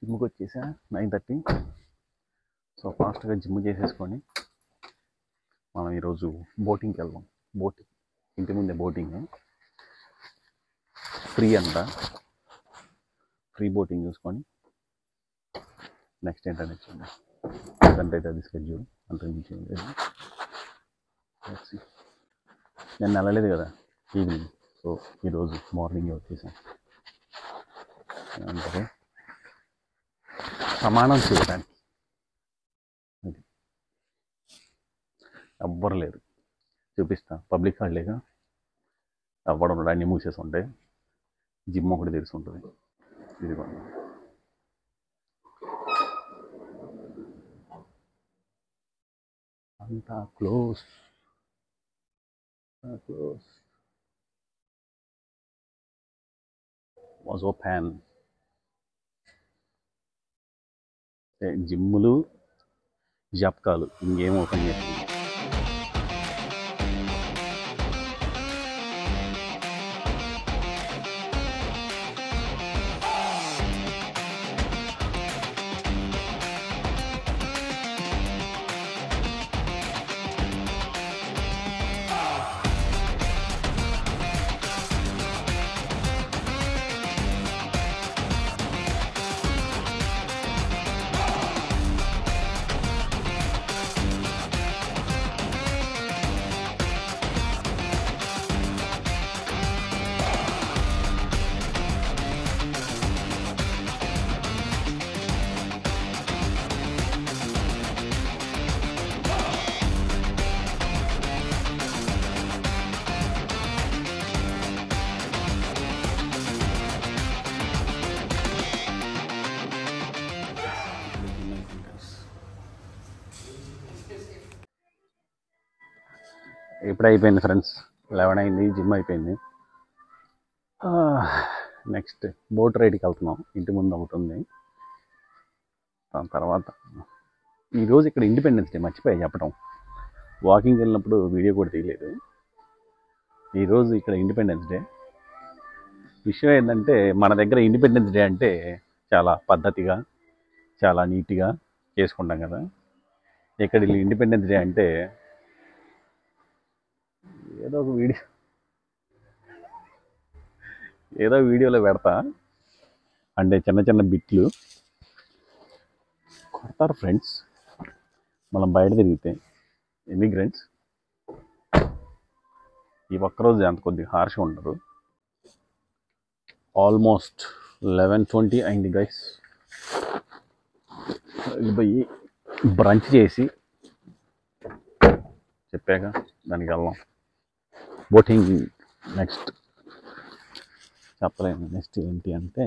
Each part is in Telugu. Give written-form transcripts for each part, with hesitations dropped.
జిమ్కి వచ్చేసా 9:30. సో ఫాస్ట్గా జిమ్ చేసేసుకొని మనం ఈరోజు బోటింగ్కి వెళ్దాం. బోటింగ్ ఇంటి ముందే బోటింగ్ ఫ్రీ అంట. ఫ్రీ బోటింగ్ చూసుకొని నెక్స్ట్ ఏంటనే చూడండి. అంతే అయితే అది స్కెడ్యూల్ అంతకుమించి ఏం లేదు. నేను వెళ్ళలేదు కదా ఈవినింగ్, సో ఈరోజు మార్నింగ్ వచ్చేసాను. అంటే ప్రమాణం చేయడానికి అది ఎవ్వరు లేరు. చూపిస్తా. పబ్లిక్ హాలిడేగా ఎవ్వడం అన్నీ మూసేసి ఉంటాయి. జిమ్ ఒకటి తెలిసి ఉంటుంది. ఇది అంతా క్లోజ్ వాజ్ ఓపెన్. జిమ్ములు జప్కాలు ఇంకేం ఓపెన్ చేస్తుంది. ఇప్పుడు అయిపోయింది ఫ్రెండ్స్, 11 అయింది. జిమ్ అయిపోయింది. నెక్స్ట్ బోట్ రైడ్కి వెళ్తున్నాం. ఇంటి ముందు ఒకటి ఉంది. దాని తర్వాత ఈరోజు ఇక్కడ ఇండిపెండెన్స్ డే మర్చిపోయా చెప్పడం. వాకింగ్కి వెళ్ళినప్పుడు వీడియో కూడా తీయలేదు. ఈరోజు ఇక్కడ ఇండిపెండెన్స్ డే. విషయం ఏంటంటే మన దగ్గర ఇండిపెండెన్స్ డే అంటే చాలా పద్ధతిగా చాలా నీట్గా చేసుకుంటాం కదా. ఇక్కడ ఇండిపెండెన్స్ డే అంటే ఏదో వీడియోలో పెడతా అంటే చిన్న చిన్న బిట్లు కొడతారు ఫ్రెండ్స్. మనం బయట తిరిగితే ఇమిగ్రెంట్స్ ఈ ఒక్కరోజు అంత కొద్దిగా హార్ష్గా ఉండరు. ఆల్మోస్ట్ 11:20 అయింది గైస్. వెళ్ళిపోయి బ్రంచ్ చేసి చెప్పాక దానికి వెళ్దాం. బోటింగ్ నెక్స్ట్ చెప్పలేను. నెక్స్ట్ ఏంటి అంటే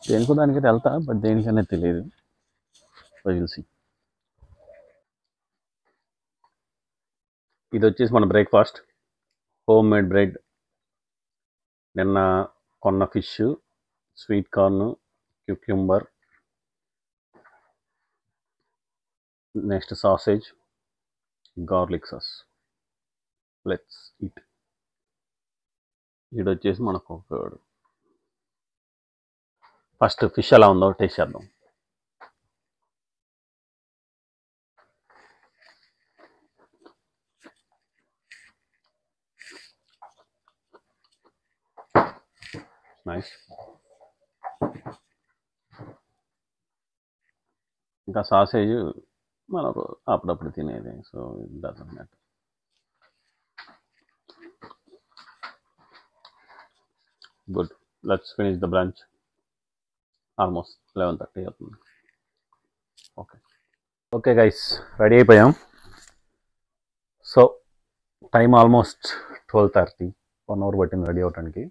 దేనికో దానికైతే వెళ్తా, బట్ దేనికనే తెలియదు. తెలిసి ఇది వచ్చేసి మన బ్రేక్ఫాస్ట్. హోమ్ మేడ్ బ్రెడ్, నిన్న కొన్న fish, sweet corn, cucumber, next sausage, garlic sauce. Let's eat. ఇది వచ్చేసి మనకు ఫస్ట్ ఫిష్ ఎలా ఉందో టేస్ట్ చేద్దాం. నైస్. ఇంకా సాసేజ్ మనకు అప్పుడప్పుడు తినేది, so it doesn't matter. Good. Let's finish the brunch. Almost 11:30 అవుతుంది. ఓకే గైస్, రెడీ అయిపోయాం. So time almost 12:30. 1 అవర్ పట్టింది రెడీ అవడానికి.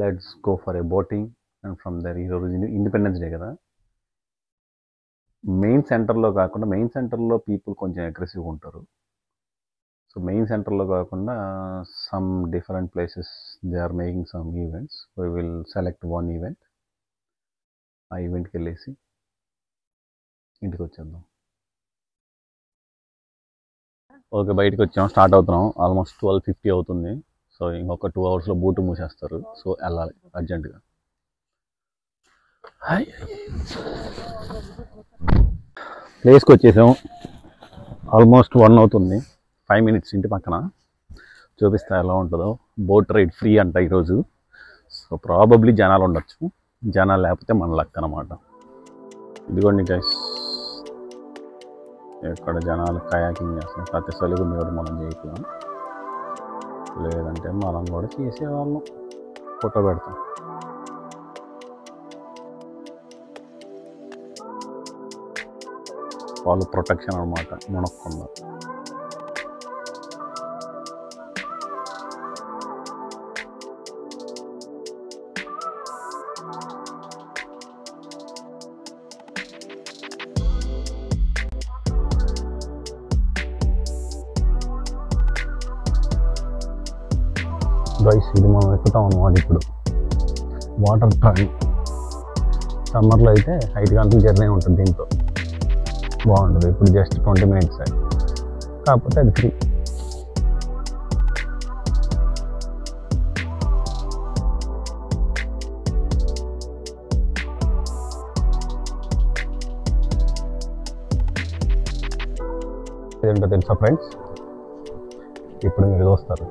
Let's go for a boating and from there. ఈరోజు ఇండిపెండెన్స్ డే కదా. మెయిన్ సెంటర్లో కాకుండా, మెయిన్ సెంటర్లో పీపుల్ కొంచెం అగ్రెసివ్గా ఉంటారు. సో మెయిన్ సెంటర్లో కాకుండా some different places they are making some events. We will select one event. ఆ ఈవెంట్కి వెళ్ళేసి ఇంటికి వచ్చేద్దాం. ఓకే, బయటకు వచ్చాం. స్టార్ట్ అవుతున్నాం. ఆల్మోస్ట్ 12:50 అవుతుంది. సో ఇంకొక 2 అవర్స్లో బూటు మూసేస్తారు. సో వెళ్ళాలి అర్జెంటుగా. ప్లేస్కి వచ్చేసాం. ఆల్మోస్ట్ 1 అవుతుంది. 5 minutes ఇంటి పక్కన. చూపిస్తా ఎలా ఉంటుందో. బోట్ రైడ్ ఫ్రీ అంట ఈరోజు. సో ప్రాబబ్లీ జనాలు ఉండొచ్చు. జనాలు లేకపోతే మన లక్ అనమాట. ఇదిగోండి గైస్, ఇక్కడ జనాలు కయాకింగ్ చేస్తాం. ప్రతి సలుగుంది కూడా మనం చేయట్లా, లేదంటే మనం కూడా చేసేవాళ్ళం. ఫోటో పెడతాం. వాళ్ళు ప్రొటెక్షన్ అనమాట, మునక్కుండా. గైస్, ఇది మనం ఎక్కుతాం అన్నమాట. ఇప్పుడు వాటర్ ట్రైన్. సమ్మర్లో అయితే 5 గంటల జర్నీ ఉంటుంది. దీంతో బాగుంటుంది. ఇప్పుడు జస్ట్ 20 minutes, కాకపోతే అది ఫ్రీ. ఏంటో తెలుసా ఫ్రెండ్స్, ఇప్పుడు మీరు చూస్తారు.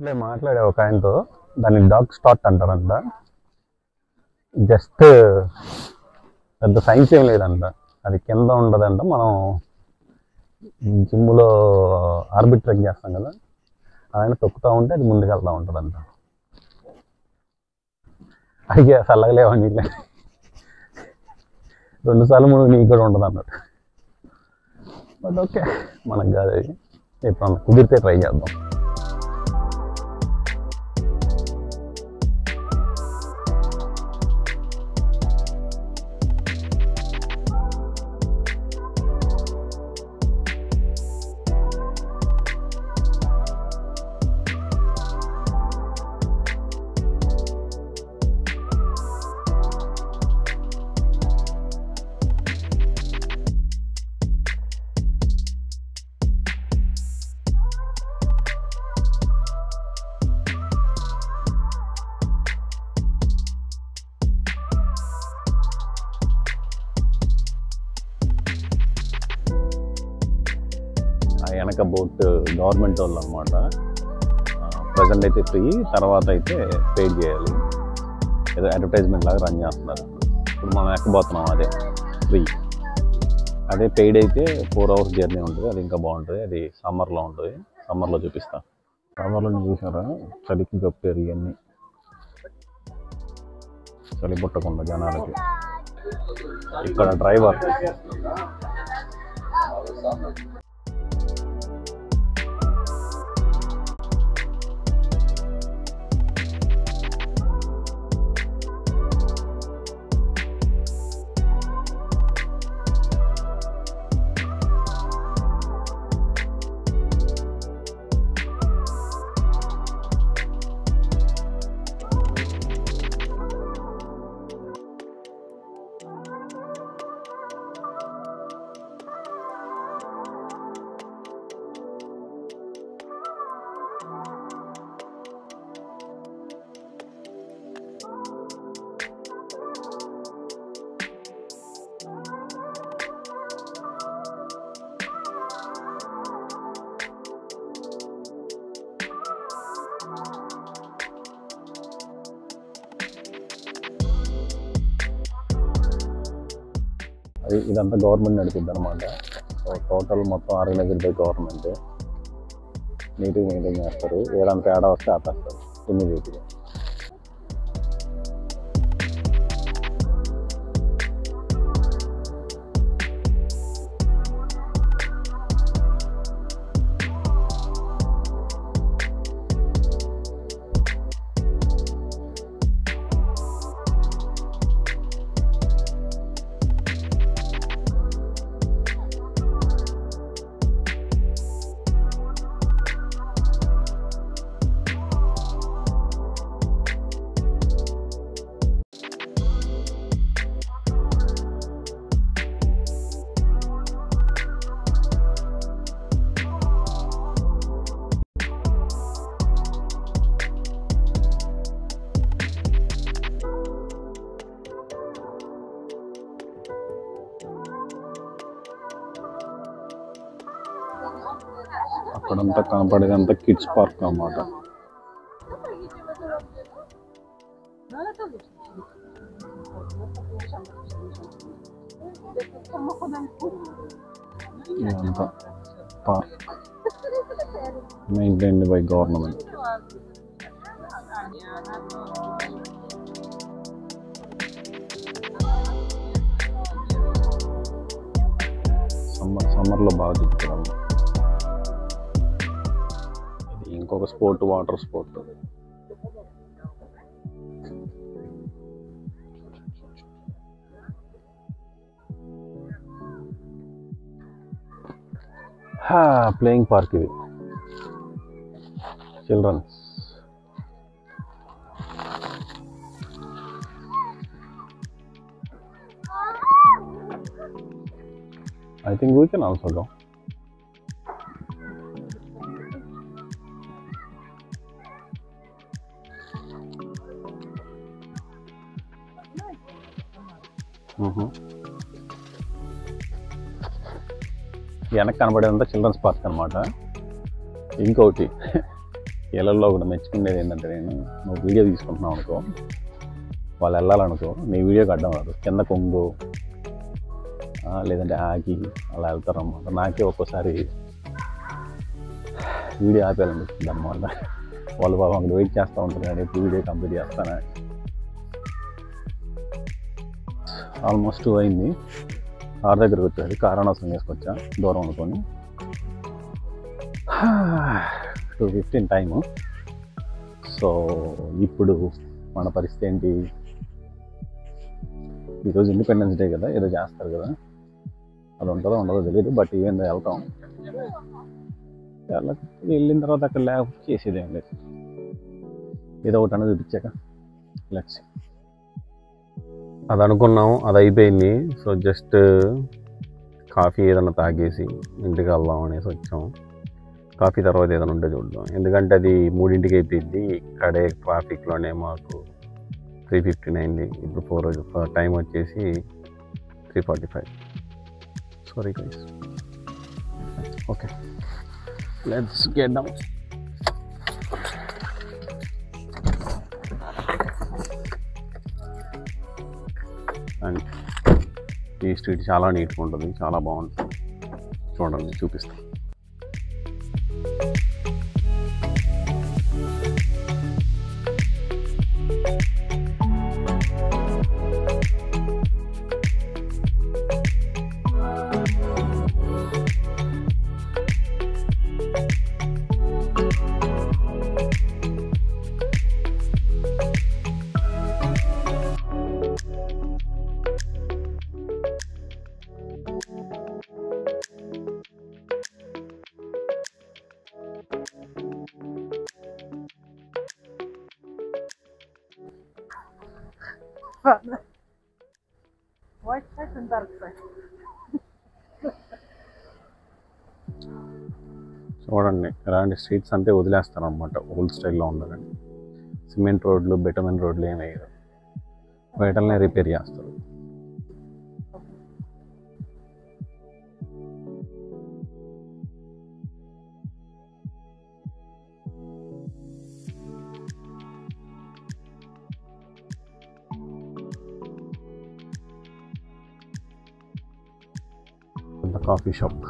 ఇట్లే మాట్లాడే ఒక ఆయనతో, దాన్ని డాగ్ స్టార్ట్ అంటారంట. జస్ట్ పెద్ద సైన్స్ ఏం లేదంట, అది కింద ఉండదంట. మనం జిమ్లో ఆర్బిట్ ట్రెక్ చేస్తాం కదా, ఆయన తొక్కుతూ ఉంటే అది ముందుకు వెళ్తూ ఉంటుందంట. అడిగే చల్లగలేవని 2 సార్లు ముందు నీకు కూడా ఉంటుంది అన్నట్టు. బట్ ఓకే, మనకు కాదు అది. ఎప్పుడన్నా కుదిరితే ట్రై చేద్దాం. వెనక బోట్ గవర్నమెంట్ వాళ్ళు అనమాట. ప్రజెంట్ అయితే ఫ్రీ, తర్వాత అయితే పెయిడ్ చేయాలి. ఏదో అడ్వర్టైజ్మెంట్ లాగా రన్ చేస్తున్నారు. ఇప్పుడు మనం ఎక్కబోతున్నాం, అదే ఫ్రీ. అదే పెయిడ్ అయితే 4 hours జర్నీ ఉంటుంది. అది ఇంకా బాగుంటుంది. అది సమ్మర్లో ఉంటుంది. సమ్మర్లో చూపిస్తాను. సమ్మర్లో చూసారా, చలికి గప్పారు ఇవన్నీ. చలి పుట్టకుండా జనాలకి. ఇక్కడ డ్రైవర్ ఇదంతా గవర్నమెంట్ నడిపిద్ది అనమాట. సో టోటల్ మొత్తం ఆర్గనైజ్డ్ బై గవర్నమెంట్. నీట్గా మెయింటైన్ చేస్తారు. ఏదైనా తేడా వస్తే ఆపేస్తారు ఇమ్మీడియట్గా. అక్కడంతా కనపడేదంతా కిడ్స్ పార్క్ అన్నమాట. ఇదంతా పార్క్ మెయింటైన్డ్ బై గవర్నమెంట్. సమ్మర్లో బాగా తిప్పుతాము. ఇది ఇంకొక sport, water sport. Playing park ఇది, children's. I think we can also go. వెనక్కి కనబడేదంతా చిల్డ్రన్స్ పార్క్ అనమాట. ఇంకొకటి ఇళ్ళల్లో కూడా మెచ్చుకునేది ఏంటంటే, నువ్వు వీడియో తీసుకుంటున్నావు అనుకో, వాళ్ళు వెళ్ళాలనుకో, నీ వీడియోకి అడ్డం రాదు, కింద కొంగు లేదంటే ఆగి అలా వెళ్తారు అన్నమాట. నాకే ఒక్కోసారి వీడియో ఆపేయాలనిపిస్తుంది అనమాట. వాళ్ళు బాబు అక్కడ వెయిట్ చేస్తూ ఉంటారు కానీ ఎప్పుడు వీడియో కంప్లీట్ చేస్తాను. ఆల్మోస్ట్ అయింది. కార్ దగ్గరకు వచ్చేది, కార్ అనవసరం చేసుకొచ్చా దూరం అనుకొని. 2:15 టైము. సో ఇప్పుడు మన పరిస్థితి ఏంటి? ఈరోజు ఇండిపెండెన్స్ డే కదా, ఏదో చేస్తారు కదా, అది ఉంటుందో ఉండదో తెలియదు. బట్ ఈవెన్ వెళ్తాం. వెళ్ళిన తర్వాత అక్కడ లేకపోతే చేసేది ఏం లేదు, ఏదో ఒకటి అనేది చూపించాక లెట్స్. అది అనుకున్నాం, అది అయిపోయింది. సో జస్ట్ కాఫీ ఏదైనా తాగేసి ఇంటికి వెళ్దాం అనేసి వచ్చాం. కాఫీ తర్వాత ఏదైనా ఉంటే చూద్దాం, ఎందుకంటే అది 3ంటికి అయిపోయింది. ఇక్కడే ట్రాఫిక్లోనే మాకు 3:15 అయింది. ఇప్పుడు 4 టైం వచ్చేసి 3:45. Sorry guys. Okay, let's get down. And ఈ స్ట్రీట్ చాలా నీట్గా ఉంటుంది, చాలా బాగుంటుంది. చూడండి, చూపిస్తాను. White side and dark side. చూడండి, ఇలాంటి స్ట్రీట్స్ అంటే వదిలేస్తారు అనమాట, ఓల్డ్ స్టైల్లో ఉండాలని. సిమెంట్ రోడ్లు, బెటమిన్ రోడ్లు ఏమి వేయరు, బయటనే రిపేర్ చేస్తారు. Coffee shop.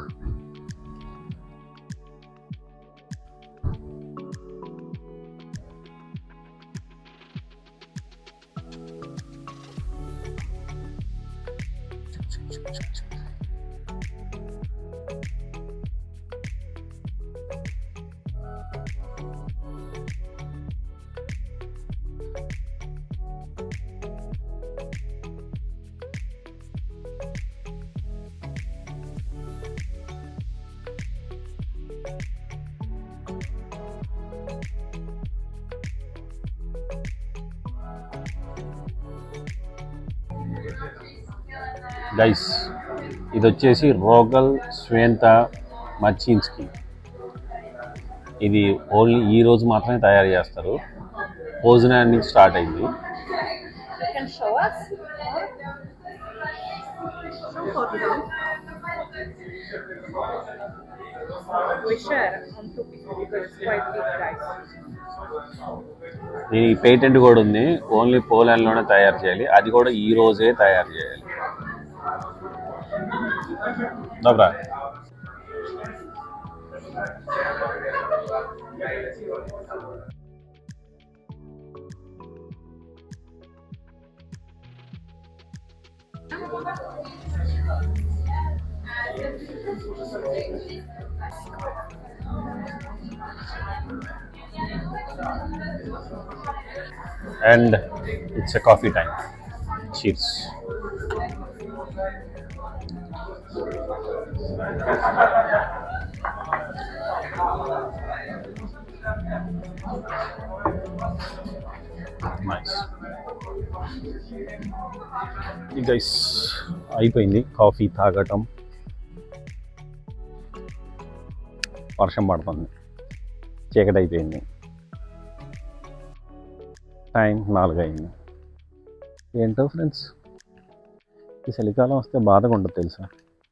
గైస్, ఇది వచ్చేసి రోగల్ స్వేంత మర్చిన్స్కి. ఇది ఓన్లీ ఈ రోజు మాత్రమే తయారు చేస్తారు. భోజనాన్ని స్టార్ట్ అయింది. You can show us. Some photos. We share on 2 people because it's quite big, guys. దీనికి పేటెంట్ కూడా ఉంది. ఓన్లీ పోలాండ్లోనే తయారు చేయాలి. అది కూడా ఈ రోజే తయారు చేయాలి. dobra. And it's a coffee time. Cheers. Nice. Guys, అయిపోయింది కాఫీ తాగటం. వర్షం పడుతుంది, చీకటి అయిపోయింది, టైం 4 అయింది. ఏంటో ఫ్రెండ్స్, ఈ చలికాలం వస్తే బాధగా ఉంటుంది తెలుసా,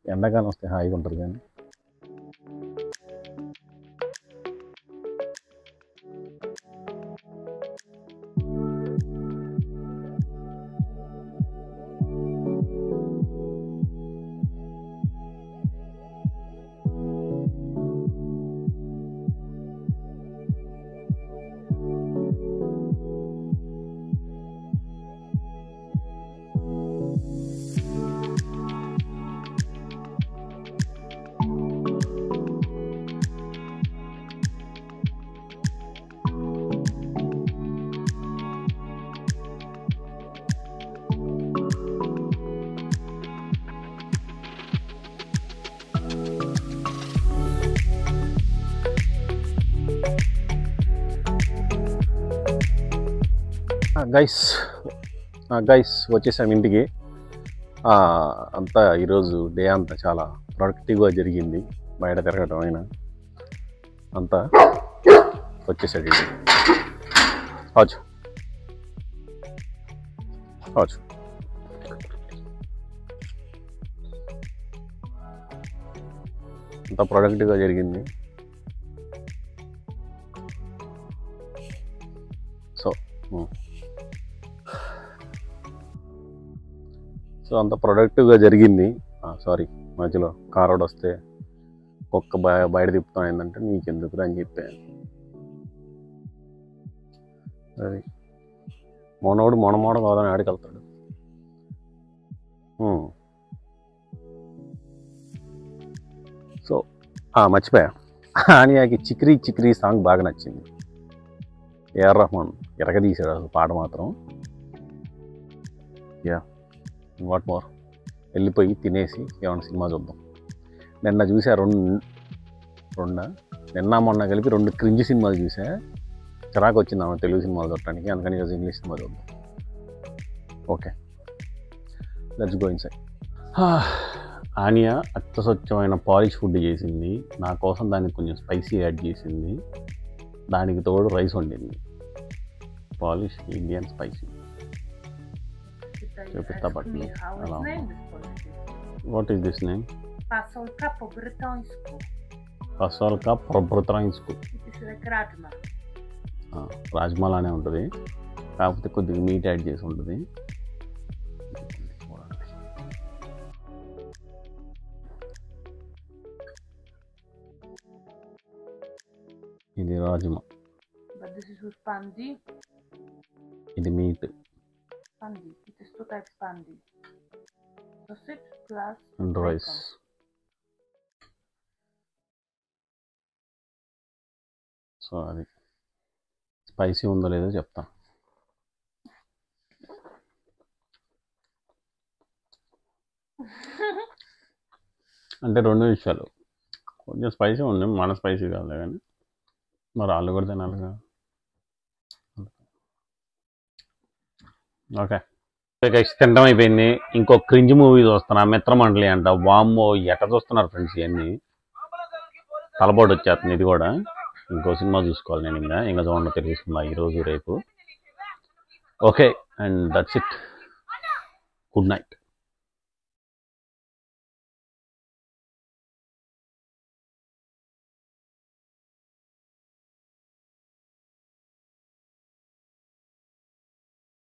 ఎండాకాలం వస్తే హాయిగా ఉంటుంది. కానీ గైస్ వచ్చేసాం ఇంటికి. అంతా ఈరోజు డే అంతా చాలా ప్రొడక్టివ్గా జరిగింది. బయట తిరగటం అయినా అంతా వచ్చేసాడు ఇంటికి. వచ్చు అంతా ప్రొడక్టివ్గా జరిగింది. సో అంత ప్రొడక్టివ్గా జరిగింది. సారీ, మధ్యలో కారోడు వస్తే ఒక్క బయట తిప్పుతాం ఏంటంటే నీకెందుకు అని చెప్పాను. అది మొనోడు మొనమోడ కాదని ఆడికి వెళ్తాడు. సో మర్చిపోయా, ఆనియాకి చిక్రీ చిక్రీ సాంగ్ బాగా నచ్చింది. ఏఆర్ రెహమాన్ ఎరగదీశాడు అసలు పాట మాత్రం. వాట్ మోర్, వెళ్ళిపోయి తినేసి ఏమైనా సినిమా చూద్దాం. నిన్న చూసా నిన్న మొన్న కలిపి 2 క్రింజ్ సినిమాలు చూసా. చిరాకు వచ్చింది ఆమె తెలుగు సినిమాలు చూడటానికి, అందుకని ఈరోజు ఇంగ్లీష్ సినిమా చూద్దాం. Okay, let's go inside. ఆనియా అత్త స్వచ్ఛమైన పాలిష్ ఫుడ్ చేసింది నా కోసం. దానికి కొంచెం స్పైసీ యాడ్ చేసింది, దానికి తోడు రైస్ వండింది. పాలిష్ ఇండియన్ స్పైసీ చూపిస్తా పట్టింది. What is this name? Fasolka po brytońsku. Fasolka po brytońsku. It is like rajma. Rajma లానే ఉంటుంది, కాకపోతే కొద్దిగా మీట్ యాడ్ చేసి ఉంటుంది. Rajma. But this is with pandi. ఇది meet. Pandi. It is two types pandi. Sausage plus and rice. So అది స్పైసీ ఉందో లేదో చెప్తా. అంటే రెండు విషయాలు, కొంచెం స్పైసీ ఉంది, మన స్పైసీ కాదులే కానీ మరి వాళ్ళు కూడా తినాలిగా. ఓకే తినడం అయిపోయింది. ఇంకో క్రింజ్ మూవీ చూస్తున్నా, మిత్రమండలి అంట. వామ్మో ఎట్ట చూస్తున్నారు ఫ్రెండ్స్ ఇవన్నీ, తలపోటు వచ్చేస్తుంది. ఇది కూడా ఇంకో సినిమా చూసుకోవాలి నేను. ఇంకా చూడండి తెలుగు సినిమా ఈరోజు రేపు. Okay and that's it. Good night.